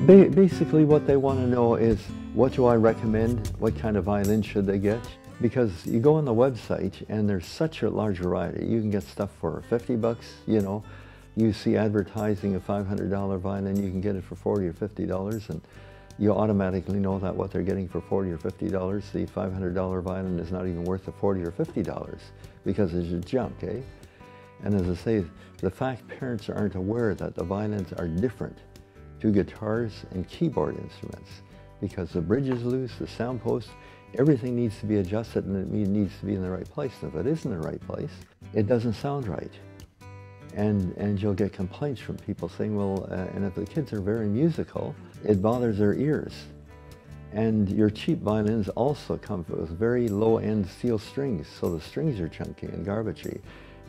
Basically what they want to know is, what do I recommend? What kind of violin should they get? Because you go on the website and there's such a large variety. You can get stuff for 50 bucks, you know. You see advertising a $500 violin, you can get it for $40 or $50, and you automatically know that what they're getting for $40 or $50, the $500 violin is not even worth the $40 or $50 because it's just junk, eh? And as I say, the fact parents aren't aware that the violins are different to guitars and keyboard instruments, because the bridge is loose, the sound post, everything needs to be adjusted, and it needs to be in the right place. And if it isn't in the right place, it doesn't sound right. And you'll get complaints from people saying, well, and if the kids are very musical, it bothers their ears. And your cheap violins also come with very low-end steel strings, so the strings are chunky and garbagey.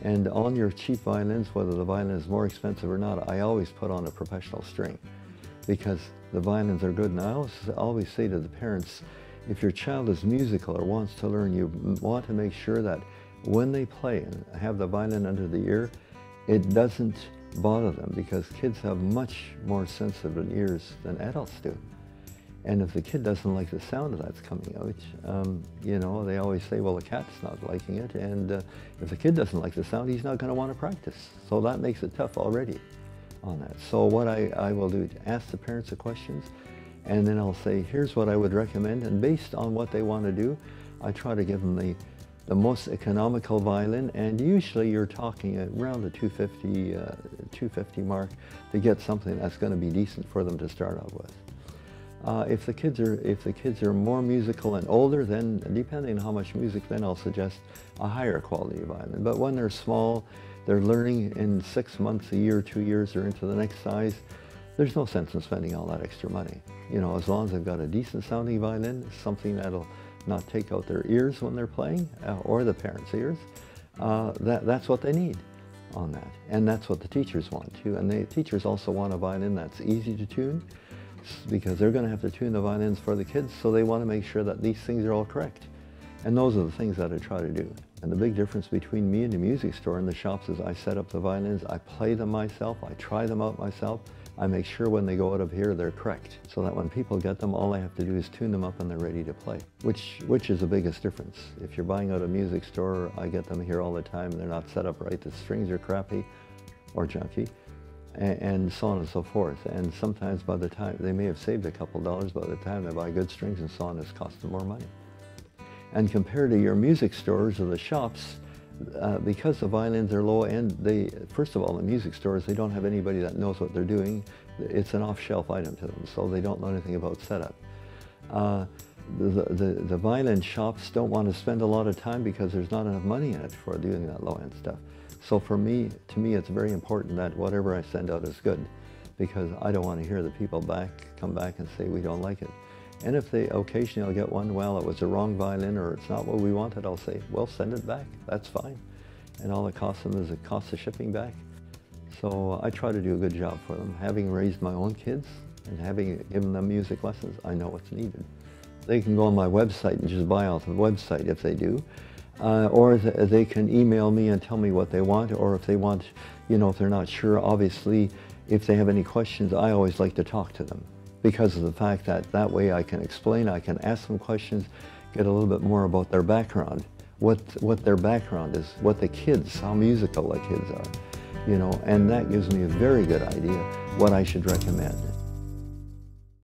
And on your cheap violins, whether the violin is more expensive or not, I always put on a professional string, because the violins are good. And I always say to the parents, if your child is musical or wants to learn, you want to make sure that when they play and have the violin under the ear, it doesn't bother them, because kids have much more sensitive ears than adults do. And if the kid doesn't like the sound that's coming out, you know, they always say, well, the cat's not liking it, and if the kid doesn't like the sound, he's not going to want to practice. So that makes it tough already on that. So what I will do, ask the parents the questions, and then I'll say, here's what I would recommend, and based on what they want to do, I try to give them the most economical violin, and usually you're talking around the $250 mark to get something that's going to be decent for them to start out with. If the kids are more musical and older, then depending on how much music, then I'll suggest a higher quality violin. But when they're small, they're learning in 6 months, a year, 2 years, or into the next size, there's no sense in spending all that extra money. You know, as long as they've got a decent sounding violin, something that'll not take out their ears when they're playing, or the parents' ears, that's what they need on that. And that's what the teachers want too. And the teachers also want a violin that's easy to tune, because they're going to have to tune the violins for the kids, so they want to make sure that these things are all correct. And those are the things that I try to do. And the big difference between me and the music store and the shops is I set up the violins, I play them myself, I try them out myself, I make sure when they go out of here they're correct, so that when people get them, all they have to do is tune them up and they're ready to play, which is the biggest difference. If you're buying out a music store, I get them here all the time, they're not set up right, the strings are crappy or junky, and so on and so forth. And sometimes by the time, they may have saved a couple dollars, by the time they buy good strings and so on, it's cost them more money. And compared to your music stores or the shops, because the violins are low end, first of all, the music stores, they don't have anybody that knows what they're doing. It's an off-shelf item to them, so they don't know anything about setup. The violin shops don't want to spend a lot of time because there's not enough money in it for doing that low-end stuff. So for me, to me, it's very important that whatever I send out is good, because I don't want to hear the people come back and say we don't like it. And if they occasionally I'll get one, well, it was the wrong violin or it's not what we wanted, I'll say, well, send it back, that's fine. And all it costs them is the cost of shipping back. So I try to do a good job for them. Having raised my own kids and having given them music lessons, I know what's needed. They can go on my website and just buy off the website if they do. Or they can email me and tell me what they want, or if they want, you know, if they're not sure, obviously, if they have any questions, I always like to talk to them, because of the fact that that way I can explain, I can ask them questions, get a little bit more about their background, what their background is, what the kids, how musical the kids are, you know, and that gives me a very good idea what I should recommend.